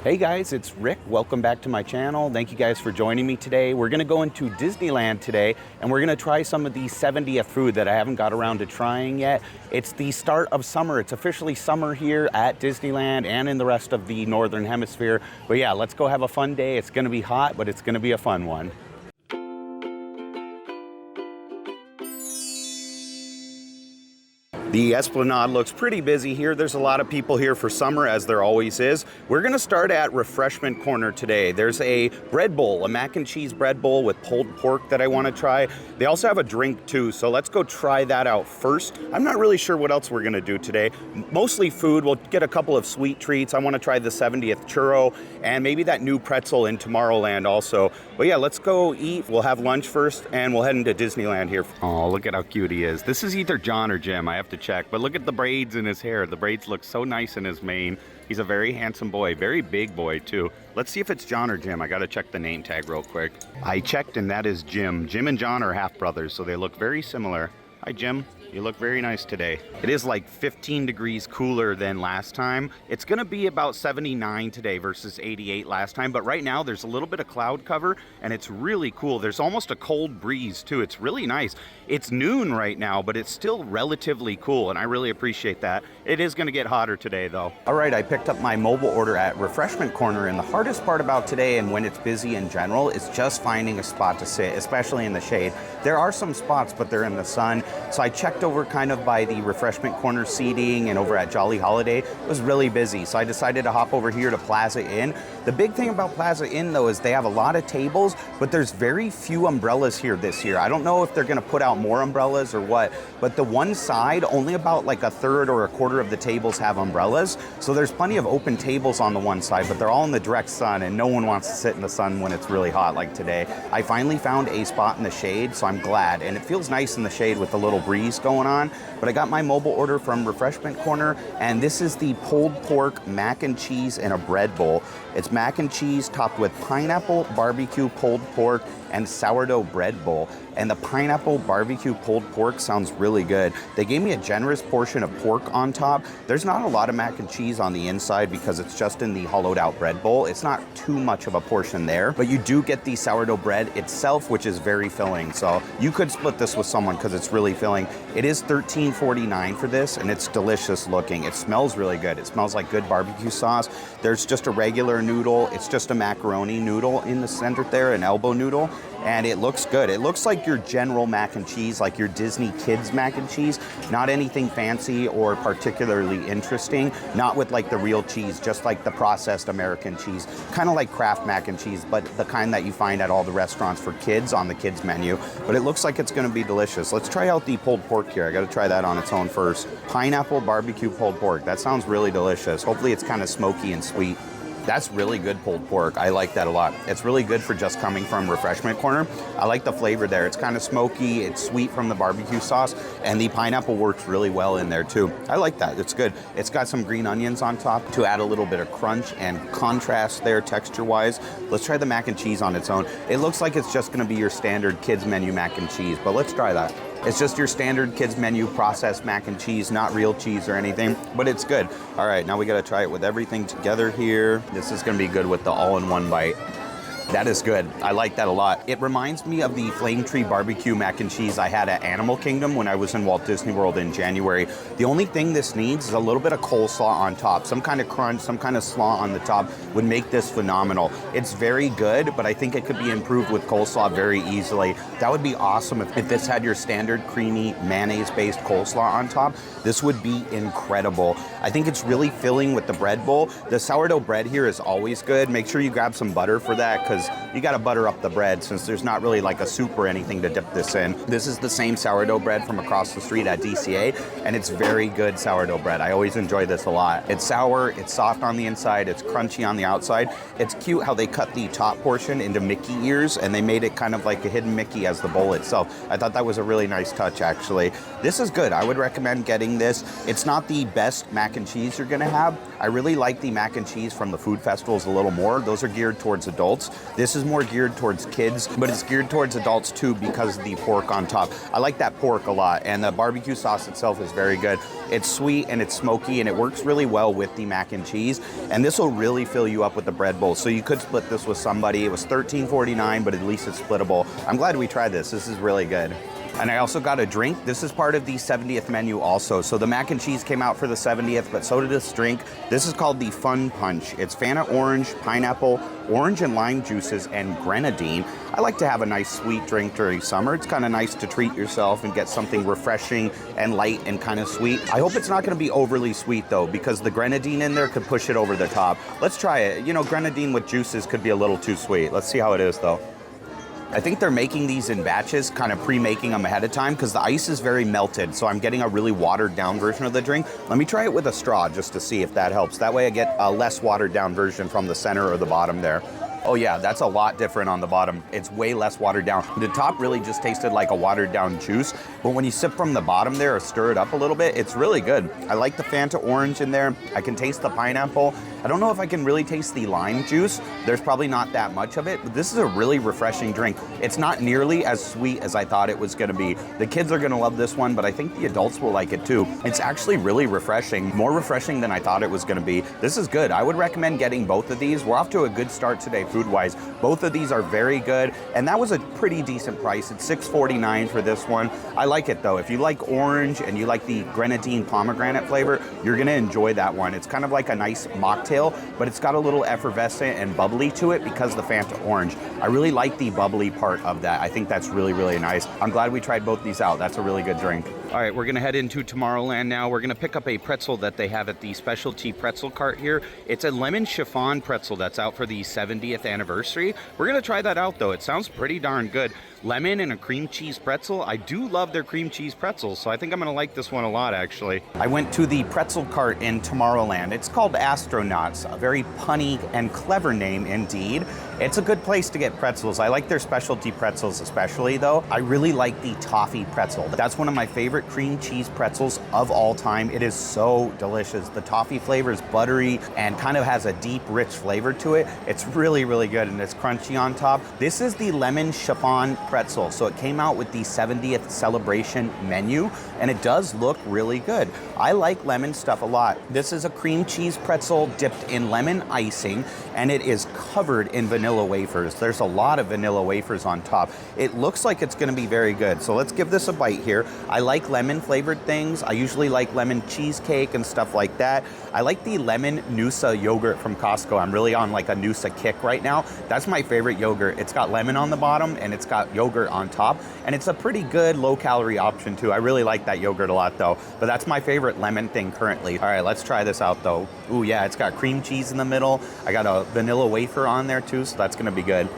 Hey guys, it's Rick. Welcome back to my channel. Thank you guys for joining me today. We're gonna go into Disneyland today and we're gonna try some of the 70th food that I haven't got around to trying yet. It's the start of summer. It's officially summer here at Disneyland and in the rest of the Northern Hemisphere. But yeah, let's go have a fun day. It's gonna be hot, but it's gonna be a fun one. The Esplanade looks pretty busy here. There's a lot of people here for summer, as there always is. We're gonna start at Refreshment Corner today. There's a bread bowl, a mac and cheese bread bowl with pulled pork that I wanna try. They also have a drink too, so let's go try that out first. I'm not really sure what else we're gonna do today. Mostly food. We'll get a couple of sweet treats. I wanna try the 70th churro and maybe that new pretzel in Tomorrowland also. But yeah, let's go eat. We'll have lunch first and we'll head into Disneyland here. Oh, look at how cute he is. This is either John or Jim. I have to check, but look at the braids in his hair. The braids look so nice in his mane. He's a very handsome boy, very big boy too. Let's see if it's John or Jim. I gotta check the name tag real quick. I checked and that is Jim. Jim and John are half brothers, so they look very similar. Hi Jim, you look very nice today. It is like 15 degrees cooler than last time. It's gonna be about 79 today versus 88 last time, but right now there's a little bit of cloud cover and it's really cool. There's almost a cold breeze too. It's really nice. It's noon right now, but it's still relatively cool and I really appreciate that. It is gonna get hotter today though. All right, I picked up my mobile order at Refreshment Corner, and the hardest part about today and when it's busy in general is just finding a spot to sit, especially in the shade. There are some spots, but they're in the sun. So I checked over kind of by the Refreshment Corner seating and over at Jolly Holiday. It was really busy, so I decided to hop over here to Plaza Inn. The big thing about Plaza Inn though is they have a lot of tables, but there's very few umbrellas here this year. I don't know if they're gonna put out more umbrellas or what, but the one side, only about like a third or a quarter of the tables have umbrellas. So there's plenty of open tables on the one side, but they're all in the direct sun and no one wants to sit in the sun when it's really hot like today. I finally found a spot in the shade, so I'm glad. And it feels nice in the shade with a little breeze going on. But I got my mobile order from Refreshment Corner, and this is the pulled pork mac and cheese in a bread bowl. It's mac and cheese topped with pineapple, barbecue, pulled pork, and sourdough bread bowl. And the pineapple barbecue pulled pork sounds really good. They gave me a generous portion of pork on top. There's not a lot of mac and cheese on the inside because it's just in the hollowed out bread bowl. It's not too much of a portion there, but you do get the sourdough bread itself, which is very filling. So you could split this with someone because it's really filling. It is $13.49 for this, and it's delicious looking. It smells really good. It smells like good barbecue sauce. There's just a regular noodle. It's just a macaroni noodle in the center there, an elbow noodle. And it looks good. It looks like your general mac and cheese, like your Disney kids mac and cheese. Not anything fancy or particularly interesting. Not with like the real cheese, just like the processed American cheese. Kind of like Kraft mac and cheese, but the kind that you find at all the restaurants for kids on the kids menu. But it looks like it's gonna be delicious. Let's try out the pulled pork here. I gotta try that on its own first. Pineapple barbecue pulled pork. That sounds really delicious. Hopefully it's kind of smoky and sweet. That's really good pulled pork. I like that a lot. It's really good for just coming from Refreshment Corner. I like the flavor there. It's kind of smoky, it's sweet from the barbecue sauce, and the pineapple works really well in there too. I like that, it's good. It's got some green onions on top to add a little bit of crunch and contrast there texture-wise. Let's try the mac and cheese on its own. It looks like it's just gonna be your standard kids menu mac and cheese, but let's try that. It's just your standard kids menu processed mac and cheese, not real cheese or anything, but it's good. All right, now we gotta try it with everything together here. This is gonna be good with the all-in-one bite. That is good. I like that a lot. It reminds me of the Flame Tree barbecue mac and cheese I had at Animal Kingdom when I was in Walt Disney World in January. The only thing this needs is a little bit of coleslaw on top. Some kind of crunch, some kind of slaw on the top would make this phenomenal. It's very good, but I think it could be improved with coleslaw very easily. That would be awesome if this had your standard creamy mayonnaise-based coleslaw on top. This would be incredible. I think it's really filling with the bread bowl. The sourdough bread here is always good. Make sure you grab some butter for that because you gotta butter up the bread since there's not really like a soup or anything to dip this in. This is the same sourdough bread from across the street at DCA, and it's very good sourdough bread. I always enjoy this a lot. It's sour, it's soft on the inside, it's crunchy on the outside. It's cute how they cut the top portion into Mickey ears and they made it kind of like a hidden Mickey as the bowl itself. I thought that was a really nice touch actually. This is good. I would recommend getting this. It's not the best mac and cheese you're gonna have. I really like the mac and cheese from the food festivals a little more. Those are geared towards adults. This is more geared towards kids, but it's geared towards adults too because of the pork on top. I like that pork a lot, and the barbecue sauce itself is very good. It's sweet and it's smoky, and it works really well with the mac and cheese, and this will really fill you up with the bread bowl. So you could split this with somebody. It was $13.49, but at least it's splittable. I'm glad we tried this. This is really good. And I also got a drink. This is part of the 70th menu also. So the mac and cheese came out for the 70th, but so did this drink. This is called the Fun Punch. It's Fanta orange, pineapple, orange and lime juices, and grenadine. I like to have a nice sweet drink during summer. It's kind of nice to treat yourself and get something refreshing and light and kind of sweet. I hope it's not going to be overly sweet though, because the grenadine in there could push it over the top. Let's try it. You know, grenadine with juices could be a little too sweet. Let's see how it is though. I think they're making these in batches, kind of pre-making them ahead of time because the ice is very melted, so I'm getting a really watered down version of the drink. Let me try it with a straw just to see if that helps. That way I get a less watered down version from the center or the bottom there. Oh yeah, that's a lot different on the bottom. It's way less watered down. The top really just tasted like a watered down juice, but when you sip from the bottom there or stir it up a little bit, it's really good. I like the Fanta orange in there. I can taste the pineapple. I don't know if I can really taste the lime juice. There's probably not that much of it, but this is a really refreshing drink. It's not nearly as sweet as I thought it was gonna be. The kids are gonna love this one, but I think the adults will like it too. It's actually really refreshing, more refreshing than I thought it was gonna be. This is good. I would recommend getting both of these. We're off to a good start today food-wise. Both of these are very good, and that was a pretty decent price. It's $6.49 for this one. I like it though. If you like orange and you like the grenadine pomegranate flavor, you're gonna enjoy that one. It's kind of like a nice mocktail, but it's got a little effervescent and bubbly to it because of the Fanta orange. I really like the bubbly part of that. I think that's really, really nice. I'm glad we tried both these out. That's a really good drink. All right, we're gonna head into Tomorrowland now. We're gonna pick up a pretzel that they have at the specialty pretzel cart here. It's a lemon chiffon pretzel that's out for the 70th anniversary. We're gonna try that out though. It sounds pretty darn good. Lemon and a cream cheese pretzel. I do love their cream cheese pretzels, so I think I'm gonna like this one a lot actually. I went to the pretzel cart in Tomorrowland. It's called Astro Knots, a very punny and clever name indeed. It's a good place to get pretzels. I like their specialty pretzels especially though. I really like the toffee pretzel. That's one of my favorite cream cheese pretzels of all time. It is so delicious. The toffee flavor is buttery and kind of has a deep, rich flavor to it. It's really, really good, and it's crunchy on top. This is the lemon chiffon pretzel. So it came out with the 70th celebration menu, and it does look really good. I like lemon stuff a lot. This is a cream cheese pretzel dipped in lemon icing, and it is covered in vanilla wafers. There's a lot of vanilla wafers on top. It looks like it's gonna be very good. So let's give this a bite here. I like lemon flavored things. I usually like lemon cheesecake and stuff like that. I like the lemon Noosa yogurt from Costco. I'm really on like a Noosa kick right now. That's my favorite yogurt. It's got lemon on the bottom and it's got yogurt on top, and it's a pretty good low calorie option too. I really like that yogurt a lot though, but that's my favorite lemon thing currently. All right, let's try this out though. Ooh yeah, it's got cream cheese in the middle. I got a vanilla wafer on there too, so that's gonna be good.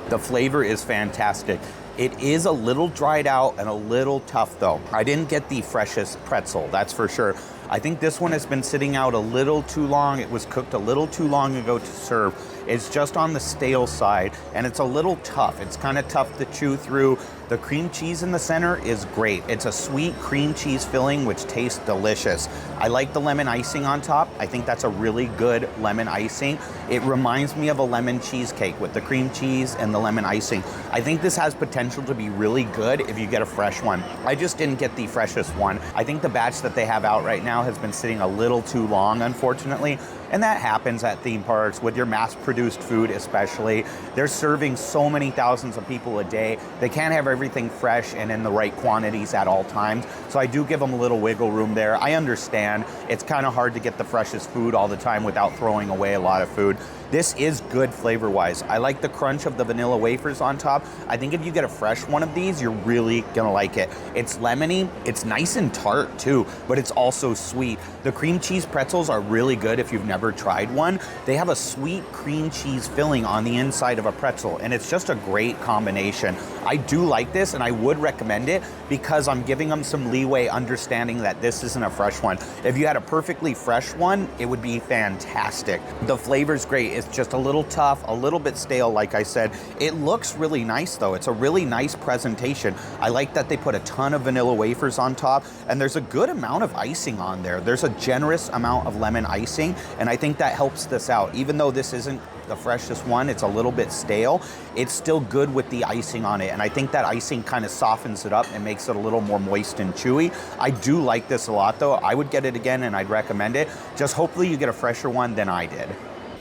The flavor is fantastic. It is a little dried out and a little tough though. I didn't get the freshest pretzel, that's for sure. I think this one has been sitting out a little too long. It was cooked a little too long ago to serve. It's just on the stale side, and it's a little tough. It's kind of tough to chew through. The cream cheese in the center is great. It's a sweet cream cheese filling, which tastes delicious. I like the lemon icing on top. I think that's a really good lemon icing. It reminds me of a lemon cheesecake with the cream cheese and the lemon icing. I think this has potential to be really good if you get a fresh one. I just didn't get the freshest one. I think the batch that they have out right now has been sitting a little too long, unfortunately. And that happens at theme parks with your mass-produced food especially. They're serving so many thousands of people a day. They can't have everything fresh and in the right quantities at all times. So I do give them a little wiggle room there. I understand it's kind of hard to get the freshest food all the time without throwing away a lot of food. This is good flavor-wise. I like the crunch of the vanilla wafers on top. I think if you get a fresh one of these, you're really gonna like it. It's lemony, it's nice and tart too, but it's also sweet. The cream cheese pretzels are really good if you've never tried one. They have a sweet cream cheese filling on the inside of a pretzel, and it's just a great combination. I do like this, and I would recommend it because I'm giving them some leeway understanding that this isn't a fresh one. If you had a perfectly fresh one, it would be fantastic. The flavor's great. It's just a little tough, a little bit stale, like I said. It looks really nice though. It's a really nice presentation. I like that they put a ton of vanilla wafers on top, and there's a good amount of icing on there. There's a generous amount of lemon icing, and I think that helps this out. Even though this isn't the freshest one, it's a little bit stale, it's still good with the icing on it, and I think that icing kind of softens it up and makes it a little more moist and chewy. I do like this a lot though. I would get it again and I'd recommend it. Just hopefully you get a fresher one than I did.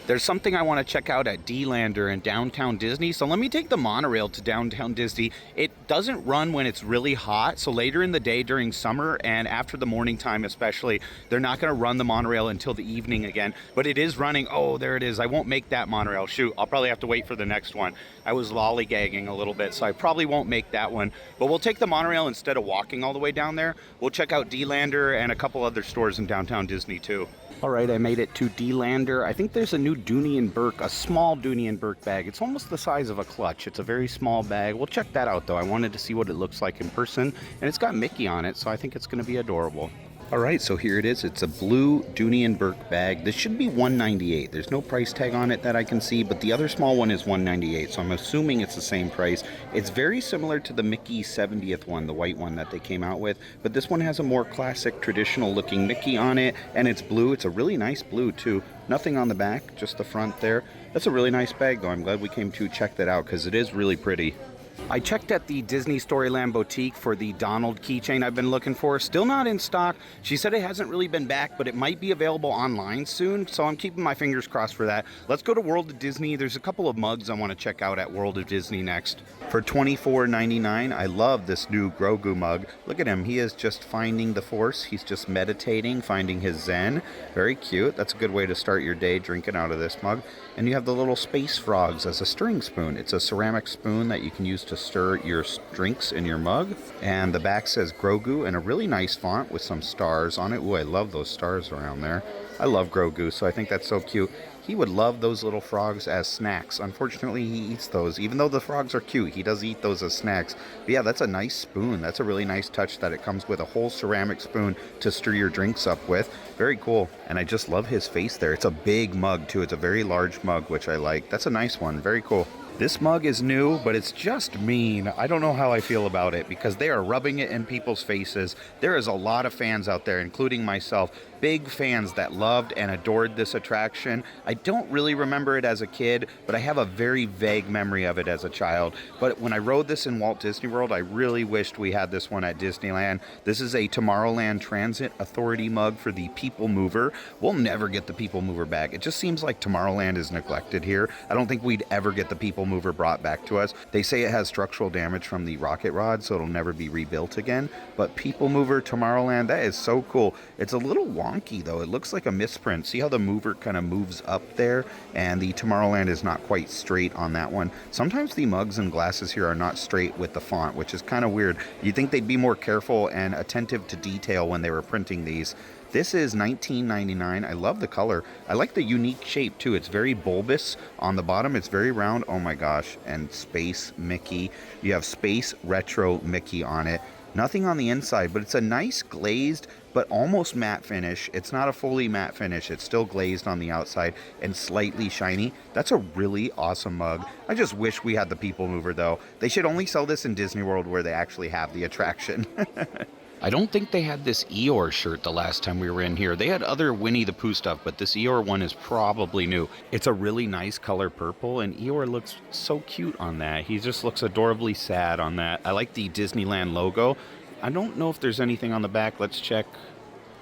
There's something I want to check out at D-Lander in downtown Disney, so let me take the monorail to downtown Disney. It doesn't run when it's really hot, so later in the day during summer and after the morning time especially, they're not going to run the monorail until the evening again, but it is running. Oh, there it is. I won't make that monorail. Shoot, I'll probably have to wait for the next one. I was lollygagging a little bit, so I probably won't make that one, but we'll take the monorail instead of walking all the way down there. We'll check out D-Lander and a couple other stores in downtown Disney too. All right, I made it to D-Lander. I think there's a new Dooney & Bourke, a small Dooney & Bourke bag. It's almost the size of a clutch. It's a very small bag. We'll check that out though. I wanted to see what it looks like in person, and it's got Mickey on it, so I think it's gonna be adorable. All right, so here it is. It's a blue Dooney & Bourke bag. This should be $198. There's no price tag on it that I can see, but the other small one is $198, so I'm assuming it's the same price. It's very similar to the Mickey 70th one, the white one that they came out with, but this one has a more classic, traditional looking Mickey on it, and it's blue. It's a really nice blue too. Nothing on the back, just the front there. That's a really nice bag though. I'm glad we came to check that out because it is really pretty. I checked at the Disney Storyland boutique for the Donald keychain I've been looking for. Still not in stock. She said it hasn't really been back, but it might be available online soon, so I'm keeping my fingers crossed for that. Let's go to World of Disney. There's a couple of mugs I want to check out at World of Disney next. For $24.99, I love this new Grogu mug. Look at him. He is just finding the Force. He's just meditating, finding his Zen. Very cute. That's a good way to start your day, drinking out of this mug. And you have the little space frogs as a stirring spoon. It's a ceramic spoon that you can use to stir your drinks in your mug. And the back says Grogu in a really nice font with some stars on it. Ooh, I love those stars around there. I love Grogu, so I think that's so cute. He would love those little frogs as snacks. Unfortunately, he eats those. Even though the frogs are cute, he does eat those as snacks. But yeah, that's a nice spoon. That's a really nice touch that it comes with a whole ceramic spoon to stir your drinks up with. Very cool. And I just love his face there. It's a big mug too. It's a very large mug, which I like. That's a nice one. Very cool. This mug is new, but it's just mean. I don't know how I feel about it because they are rubbing it in people's faces. There is a lot of fans out there, including myself, big fans that loved and adored this attraction. I don't really remember it as a kid, but I have a very vague memory of it as a child. But when I rode this in Walt Disney World, I really wished we had this one at Disneyland. This is a Tomorrowland Transit Authority mug for the People Mover. We'll never get the People Mover back. It just seems like Tomorrowland is neglected here. I don't think we'd ever get the People Mover brought back to us. They say it has structural damage from the rocket rod, so it'll never be rebuilt again. But People Mover Tomorrowland, that is so cool. It's a little wonky though. It looks like a misprint. See how the mover kind of moves up there, and the Tomorrowland is not quite straight on that one. Sometimes the mugs and glasses here are not straight with the font, which is kind of weird. You'd think they'd be more careful and attentive to detail when they were printing these. This is $19.99. I love the color. I like the unique shape too. It's very bulbous on the bottom. It's very round. Oh my gosh. And Space Mickey. You have Space Retro Mickey on it. Nothing on the inside, but it's a nice glazed but almost matte finish. It's not a fully matte finish. It's still glazed on the outside and slightly shiny. That's a really awesome mug. I just wish we had the People Mover though. They should only sell this in Disney World where they actually have the attraction. I don't think they had this Eeyore shirt the last time we were in here. They had other Winnie the Pooh stuff, but this Eeyore one is probably new. It's a really nice color purple, and Eeyore looks so cute on that. He just looks adorably sad on that. I like the Disneyland logo. I don't know if there's anything on the back. Let's check.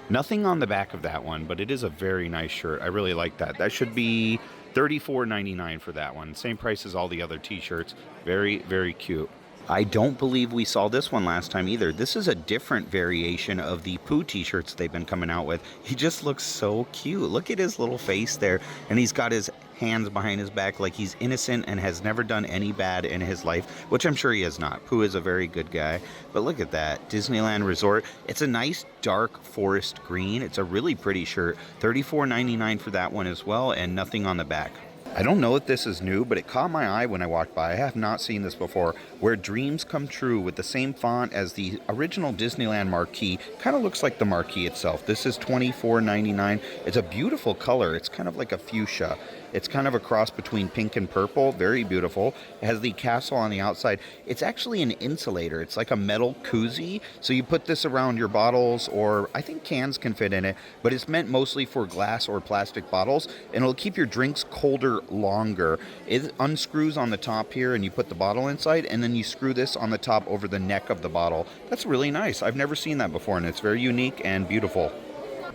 Nothing on the back of that one, but it is a very nice shirt. I really like that. That should be $34.99 for that one. Same price as all the other t-shirts. Very, very cute. I don't believe we saw this one last time either. This is a different variation of the Pooh t-shirts they've been coming out with. He just looks so cute. Look at his little face there. And he's got his hands behind his back like he's innocent and has never done any bad in his life, which I'm sure he has not. Pooh is a very good guy. But look at that. Disneyland Resort. It's a nice dark forest green. It's a really pretty shirt. $34.99 for that one as well, and nothing on the back. I don't know if this is new, but it caught my eye when I walked by. I have not seen this before. Where Dreams Come True with the same font as the original Disneyland marquee. Kind of looks like the marquee itself. This is $24.99. It's a beautiful color. It's kind of like a fuchsia. It's kind of a cross between pink and purple. Very beautiful. It has the castle on the outside. It's actually an insulator. It's like a metal koozie. So you put this around your bottles, or I think cans can fit in it, but it's meant mostly for glass or plastic bottles, and it'll keep your drinks colder longer. It unscrews on the top here, and you put the bottle inside, and then you screw this on the top over the neck of the bottle. That's really nice. I've never seen that before, and it's very unique and beautiful.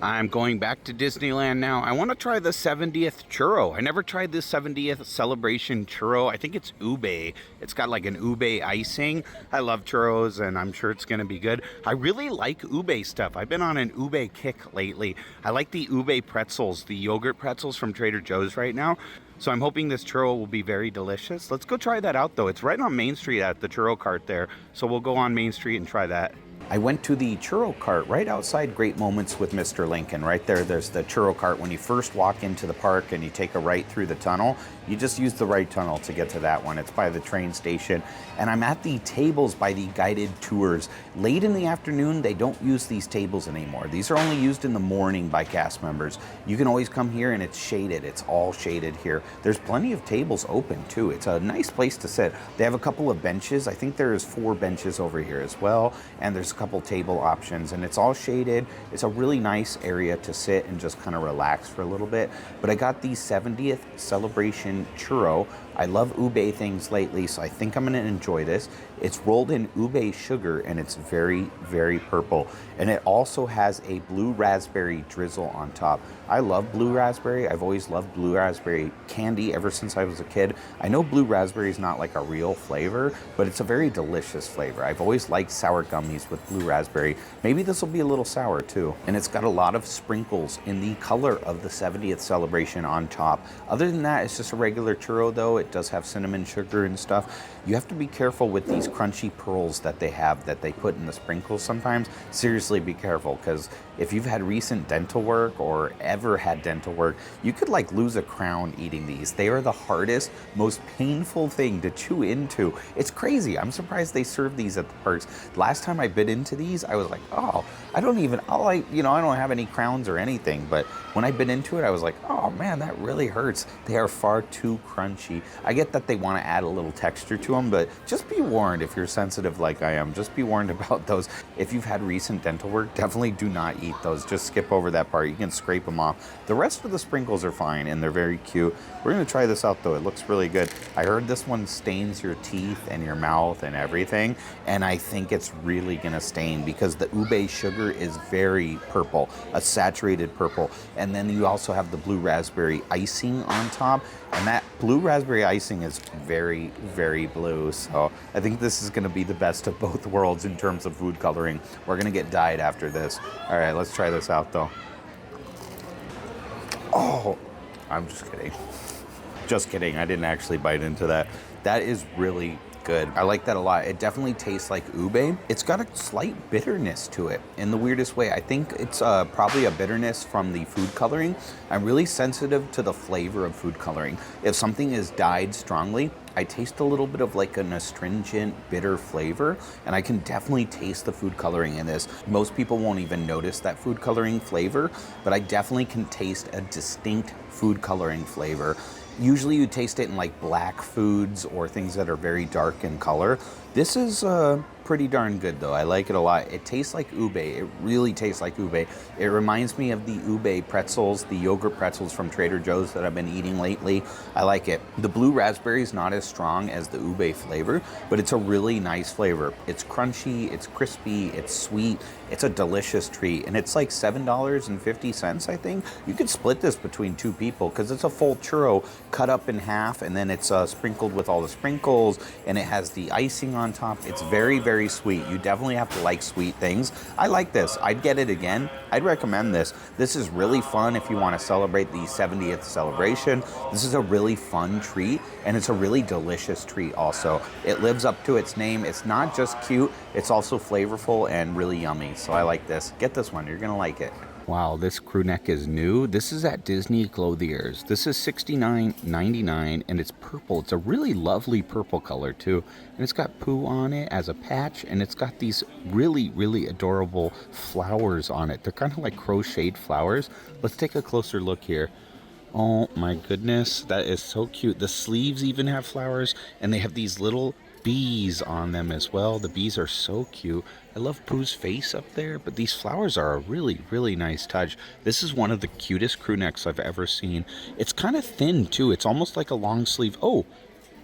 I'm going back to Disneyland now. I want to try the 70th churro. I never tried this 70th Celebration Churro. I think it's ube. It's got like an ube icing. I love churros, and I'm sure it's going to be good. I really like ube stuff. I've been on an ube kick lately. I like the ube pretzels, the yogurt pretzels from Trader Joe's right now. So I'm hoping this churro will be very delicious. Let's go try that out, though. It's right on Main Street at the churro cart there. So we'll go on Main Street and try that. I went to the churro cart right outside Great Moments with Mr. Lincoln. Right there, there's the churro cart. When you first walk into the park and you take a right through the tunnel, you just use the right tunnel to get to that one. It's by the train station. And I'm at the tables by the guided tours. Late in the afternoon, they don't use these tables anymore. These are only used in the morning by cast members. You can always come here and it's shaded. It's all shaded here. There's plenty of tables open too. It's a nice place to sit. They have a couple of benches. I think there's 4 benches over here as well. And there's a couple table options, and it's all shaded. It's a really nice area to sit and just kind of relax for a little bit. But I got the 70th Celebration Churro. I love ube things lately, so I think I'm going to enjoy this. It's rolled in ube sugar, and it's very, very purple. And it also has a blue raspberry drizzle on top. I love blue raspberry. I've always loved blue raspberry candy ever since I was a kid. I know blue raspberry is not like a real flavor, but it's a very delicious flavor. I've always liked sour gummies with blue raspberry. Maybe this will be a little sour too. And it's got a lot of sprinkles in the color of the 70th celebration on top. Other than that, it's just a regular churro though. It does have cinnamon sugar and stuff. You have to be careful with these crunchy pearls that they have that they put in the sprinkles sometimes. Seriously, be careful, because if you've had recent dental work or ever had dental work, you could like lose a crown eating these. They are the hardest, most painful thing to chew into. It's crazy. I'm surprised they serve these at the parks. Last time I bit into these, I was like, oh, I don't have any crowns or anything, but when I bit into it, I was like, oh man, that really hurts. They are far too crunchy. I get that they want to add a little texture to them, but just be warned if you're sensitive like I am. Just be warned about those. If you've had recent dental work, definitely do not eat those. Just skip over that part. You can scrape them off. The rest of the sprinkles are fine, and they're very cute. We're going to try this out, though. It looks really good. I heard this one stains your teeth and your mouth and everything, and I think it's really going to stain because the ube sugar is very purple, a saturated purple. And then you also have the blue raspberry icing on top, and that blue raspberry icing is very, very blue. So I think this is going to be the best of both worlds in terms of food coloring. We're going to get dyed after this. All right, let's try this out, though. Oh, I'm just kidding. Just kidding. I didn't actually bite into that. That is really good. I like that a lot. It definitely tastes like ube. It's got a slight bitterness to it in the weirdest way. I think it's probably a bitterness from the food coloring. I'm really sensitive to the flavor of food coloring. If something is dyed strongly, I taste a little bit of like an astringent, bitter flavor, and I can definitely taste the food coloring in this. Most people won't even notice that food coloring flavor, but I definitely can taste a distinct food coloring flavor. Usually you taste it in like black foods or things that are very dark in color. This is pretty darn good though. I like it a lot. It tastes like ube. It really tastes like ube. It reminds me of the ube pretzels, the yogurt pretzels from Trader Joe's that I've been eating lately. I like it. The blue raspberry is not as strong as the ube flavor, but it's a really nice flavor. It's crunchy, it's crispy, it's sweet. It's a delicious treat, and it's like $7.50, I think. You could split this between 2 people because it's a full churro cut up in half, and then it's sprinkled with all the sprinkles, and it has the icing on top. It's very, very sweet. You definitely have to like sweet things. I like this. I'd get it again. I'd recommend this. This is really fun if you want to celebrate the 70th celebration. This is a really fun treat, and it's a really delicious treat also. It lives up to its name. It's not just cute, it's also flavorful and really yummy. So I like this. Get this one. You're going to like it. Wow, this crew neck is new. This is at Disney Clothiers. This is $69.99, and it's purple. It's a really lovely purple color, too. And it's got poo on it as a patch, and it's got these really, really adorable flowers on it. They're kind of like crocheted flowers. Let's take a closer look here. Oh my goodness, that is so cute. The sleeves even have flowers, and they have these little bees on them as well. The bees are so cute. I love Pooh's face up there, but these flowers are a really, really nice touch. This is one of the cutest crew necks I've ever seen. It's kind of thin too. It's almost like a long sleeve. Oh,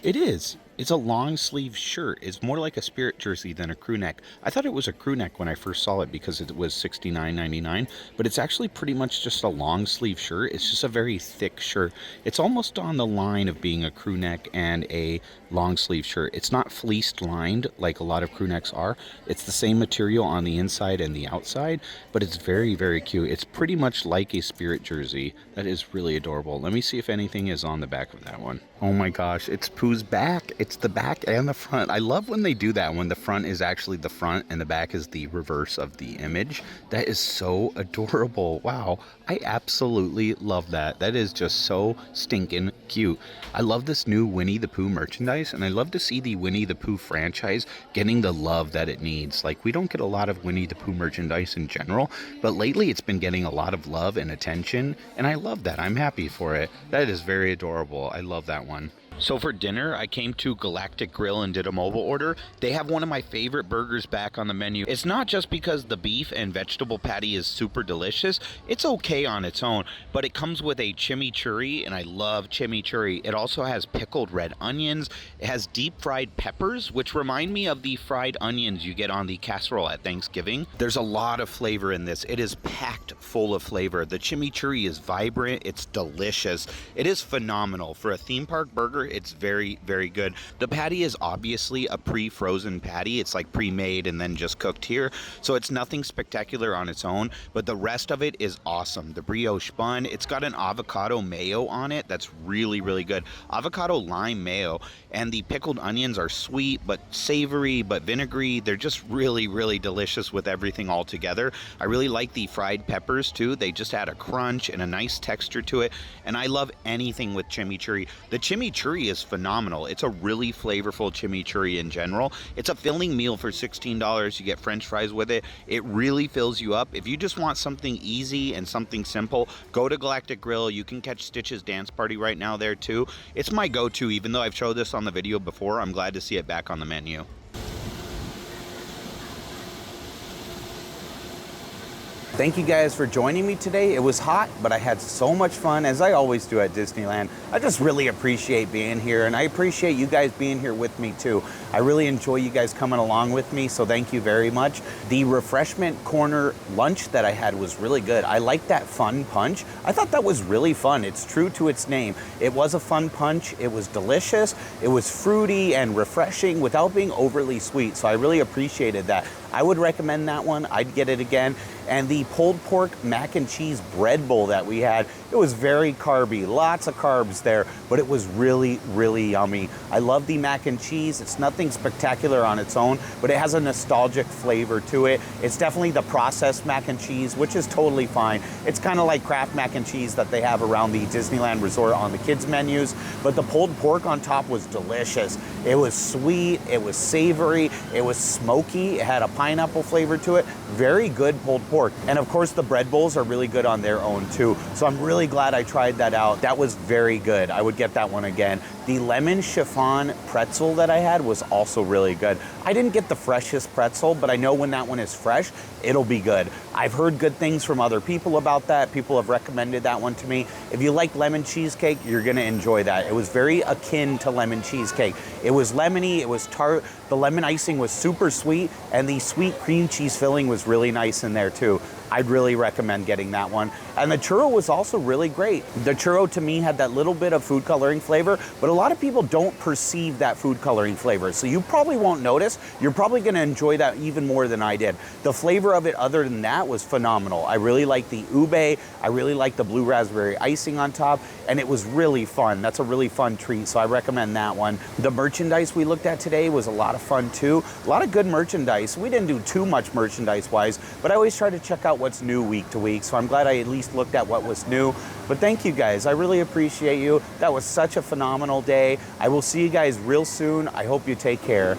it is. It's a long sleeve shirt. It's more like a spirit jersey than a crew neck. I thought it was a crew neck when I first saw it because it was $69.99, but it's actually pretty much just a long sleeve shirt. It's just a very thick shirt. It's almost on the line of being a crew neck and a long sleeve shirt. It's not fleeced lined like a lot of crew necks are. It's the same material on the inside and the outside, but it's very, very cute. It's pretty much like a spirit jersey. That is really adorable. Let me see if anything is on the back of that one. Oh my gosh, it's Pooh's back. It's the back and the front. I love when they do that, when the front is actually the front and the back is the reverse of the image. That is so adorable. Wow, I absolutely love that. That is just so stinking cute. I love this new Winnie the Pooh merchandise, and I love to see the Winnie the Pooh franchise getting the love that it needs. Like, we don't get a lot of Winnie the Pooh merchandise in general, but lately it's been getting a lot of love and attention, and I love that. I'm happy for it. That is very adorable. I love that one. So for dinner, I came to Galactic Grill and did a mobile order. They have one of my favorite burgers back on the menu. It's not just because the beef and vegetable patty is super delicious. It's okay on its own, but it comes with a chimichurri, and I love chimichurri. It also has pickled red onions. It has deep fried peppers, which remind me of the fried onions you get on the casserole at Thanksgiving. There's a lot of flavor in this. It is packed full of flavor. The chimichurri is vibrant. It's delicious. It is phenomenal. For a theme park burger, it's very, very good. The patty is obviously a pre-frozen patty. It's like pre-made and then just cooked here. So it's nothing spectacular on its own, but the rest of it is awesome. The brioche bun, it's got an avocado mayo on it. That's really, really good. Avocado lime mayo. And the pickled onions are sweet, but savory, but vinegary. They're just really, really delicious with everything all together. I really like the fried peppers too. They just add a crunch and a nice texture to it. And I love anything with chimichurri. The chimichurri is phenomenal. It's a really flavorful chimichurri in general. It's a filling meal for $16. You get French fries with it. It really fills you up. If you just want something easy and something simple, go to Galactic Grill. You can catch Stitch's Dance Party right now there too. It's my go-to, even though I've showed this on the video before. I'm glad to see it back on the menu. Thank you guys for joining me today. It was hot, but I had so much fun, as I always do at Disneyland. I just really appreciate being here, and I appreciate you guys being here with me too. I really enjoy you guys coming along with me, so thank you very much. The refreshment corner lunch that I had was really good. I like that fun punch. I thought that was really fun. It's true to its name. It was a fun punch. It was delicious. It was fruity and refreshing without being overly sweet, so I really appreciated that. I would recommend that one. I'd get it again. And the pulled pork mac and cheese bread bowl that we had, it was very carby, lots of carbs there, but it was really, really yummy. I love the mac and cheese. It's nothing spectacular on its own, but it has a nostalgic flavor to it. It's definitely the processed mac and cheese, which is totally fine. It's kind of like Kraft mac and cheese that they have around the Disneyland Resort on the kids' menus, but the pulled pork on top was delicious. It was sweet, it was savory, it was smoky, it had a pineapple flavor to it. Very good pulled pork. And of course the bread bowls are really good on their own too. So I'm really glad I tried that out. That was very good. I would get that one again. The lemon chiffon pretzel that I had was also really good. I didn't get the freshest pretzel, but I know when that one is fresh, it'll be good. I've heard good things from other people about that. People have recommended that one to me. If you like lemon cheesecake, you're gonna enjoy that. It was very akin to lemon cheesecake. It was lemony, it was tart, the lemon icing was super sweet, and the sweet cream cheese filling was really nice in there too. I'd really recommend getting that one. And the churro was also really great. The churro to me had that little bit of food coloring flavor, but a lot of people don't perceive that food coloring flavor. So you probably won't notice. You're probably gonna enjoy that even more than I did. The flavor of it other than that was phenomenal. I really liked the ube. I really liked the blue raspberry icing on top, and it was really fun. That's a really fun treat, so I recommend that one. The merchandise we looked at today was a lot of fun too. A lot of good merchandise. We didn't do too much merchandise-wise, but I always try to check out what's new week to week, so I'm glad I at least looked at what was new. But thank you guys, I really appreciate you. That was such a phenomenal day. I will see you guys real soon. I hope you take care.